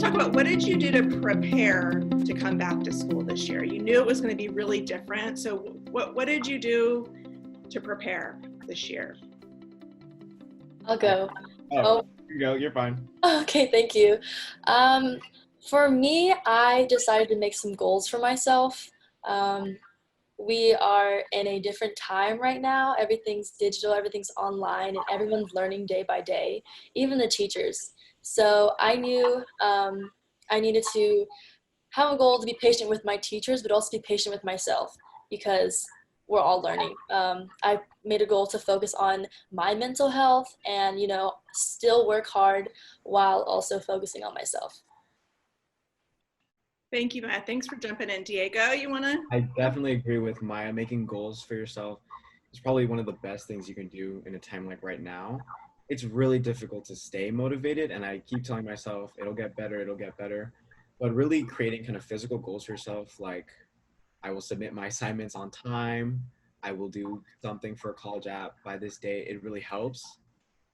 let's talk about what did you do to prepare to come back to school this year? You knew it was going to be really different. So what did you do to prepare this year? I'll go. Oh, you go. You're fine. Okay, thank you. For me, I decided to make some goals for myself. We are in a different time right now. Everything's digital, everything's online, and everyone's learning day by day, even the teachers. So I knew I needed to have a goal to be patient with my teachers, but also be patient with myself because we're all learning. I made a goal to focus on my mental health and, still work hard while also focusing on myself. Thank you, Matt. Thanks for jumping in. Diego, you want to? I definitely agree with Maya. Making goals for yourself is probably one of the best things you can do in a time like right now. It's really difficult to stay motivated, and I keep telling myself, it'll get better, it'll get better. But really creating kind of physical goals for yourself, like I will submit my assignments on time, I will do something for a college app by this day, it really helps.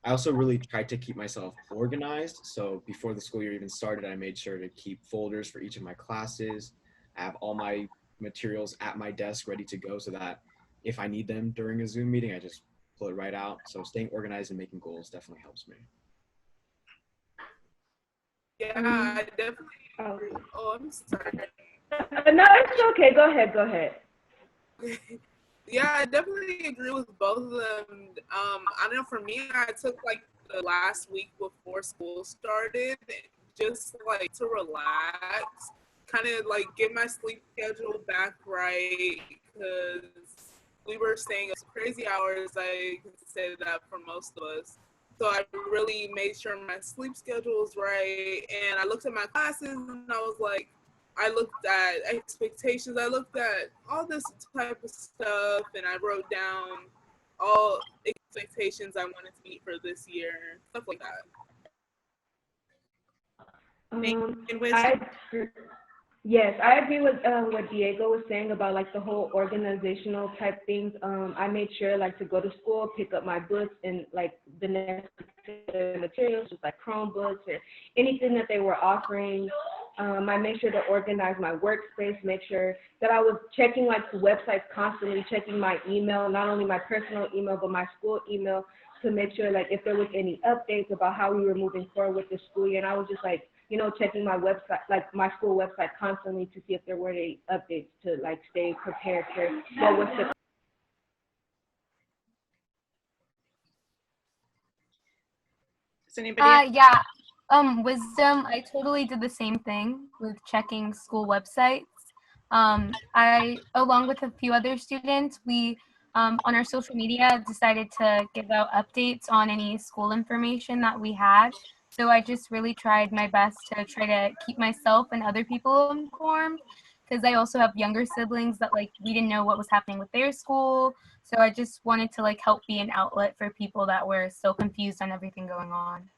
I also really tried to keep myself organized. So before the school year even started, I made sure to keep folders for each of my classes. I have all my materials at my desk ready to go so that if I need them during a Zoom meeting, I just pull it right out. So staying organized and making goals definitely helps me. Yeah, I definitely. Oh, I'm sorry. No, it's okay. Go ahead. Yeah, I definitely agree with both of them. I know for me, I took like the last week before school started just like to relax, kind of like get my sleep schedule back right because we were staying up crazy hours. I can say that for most of us. So I really made sure my sleep schedule was right. And I looked at my classes and I was like, I looked at expectations. I looked at all this type of stuff and I wrote down all expectations I wanted to meet for this year, stuff like that. Yes, I agree with what Diego was saying about like the whole organizational type things. I made sure like to go to school, pick up my books and like the necessary materials, just like Chromebooks or anything that they were offering. I made sure to organize my workspace, make sure that I was checking like the websites constantly, checking my email, not only my personal email, but my school email to make sure like if there was any updates about how we were moving forward with the school year. And I was just like, checking my website, like my school website constantly to see if there were any updates to like stay prepared for what was to. Does anybody? Yeah. Wisdom, I totally did the same thing with checking school websites. I, along with a few other students, we on our social media decided to give out updates on any school information that we had. So I just really tried my best to try to keep myself and other people informed because I also have younger siblings that like we didn't know what was happening with their school. So I just wanted to like help be an outlet for people that were so confused on everything going on.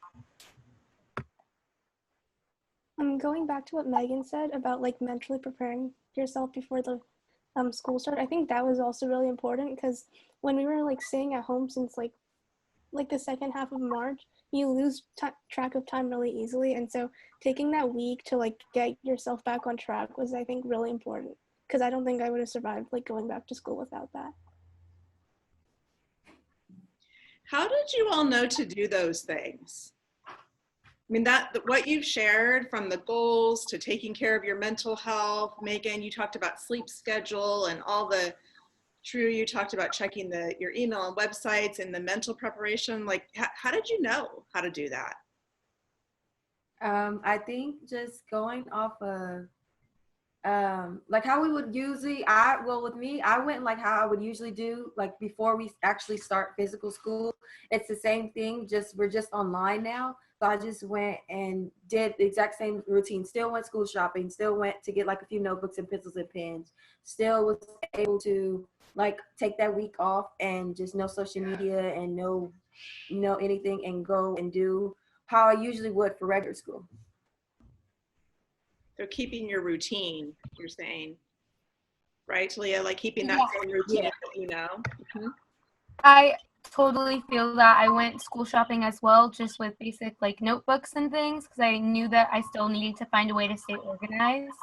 Going back to what Megan said about like mentally preparing yourself before the school start, I think that was also really important because when we were like staying at home since like the second half of March, you lose track of time really easily. And so taking that week to like get yourself back on track was, I think, really important because I don't think I would have survived like going back to school without that. How did you all know to do those things? I mean, what you've shared from the goals to taking care of your mental health. Megan, you talked about sleep schedule and all the True, you talked about checking your email and websites and the mental preparation. Like, how did you know how to do that? I think just going off of like how we would usually, with me, I went like how I would usually do, like before we actually start physical school. It's the same thing, we're just online now. So I just went and did the exact same routine, still went school shopping, still went to get like a few notebooks and pencils and pens, still was able to like take that week off and just no social media and no anything and go and do how I usually would for regular school. So keeping your routine, you're saying, right, Leah? Like keeping that same routine that you know? Mm-hmm. I totally feel that. I went school shopping as well, just with basic like notebooks and things, because I knew that I still needed to find a way to stay organized.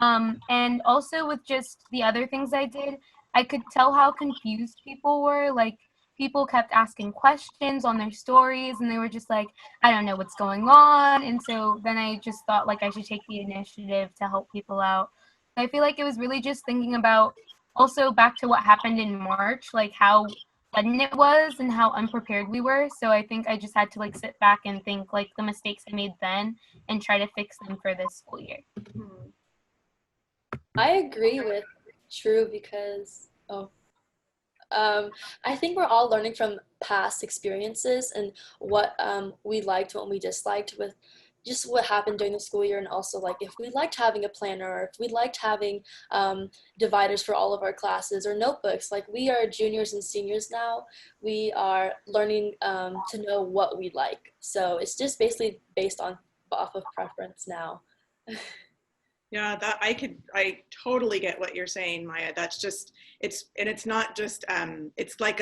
And also with just the other things I did, I could tell how confused people were. Like people kept asking questions on their stories, and they were just like, I don't know what's going on. And so then I just thought like I should take the initiative to help people out. I feel like it was really just thinking about also back to what happened in March, like how sudden it was and how unprepared we were. So I think I just had to like sit back and think like the mistakes I made then and try to fix them for this school year. Hmm. I agree with True because I think we're all learning from past experiences and what we liked, what we disliked with just what happened during the school year, and also like if we liked having a planner or if we liked having dividers for all of our classes or notebooks. Like we are juniors and seniors now. We are learning to know what we like. So it's just basically based on off of preference now. Yeah, that I totally get what you're saying, Maya. That's just, it's not just, it's like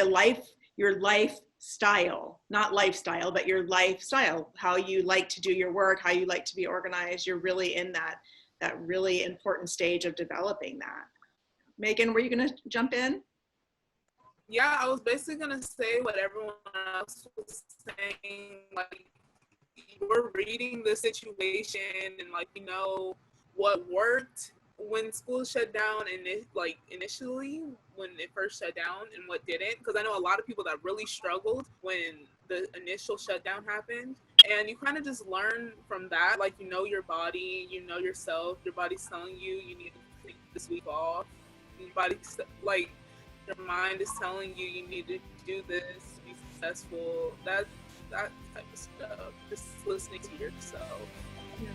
your lifestyle, not lifestyle, but your lifestyle, how you like to do your work, how you like to be organized. You're really in that really important stage of developing that. Megan, were you gonna jump in? Yeah, I was basically gonna say what everyone else was saying. Like, we're reading the situation and like what worked when school shut down, and it like initially when it first shut down, and what didn't. Because I know a lot of people that really struggled when the initial shutdown happened, and you kind of just learn from that. Like your body, yourself. Your body's telling you need to take this week off. Your body's like your mind is telling you need to do this, be successful. That type of stuff. Just listening to yourself. Yeah.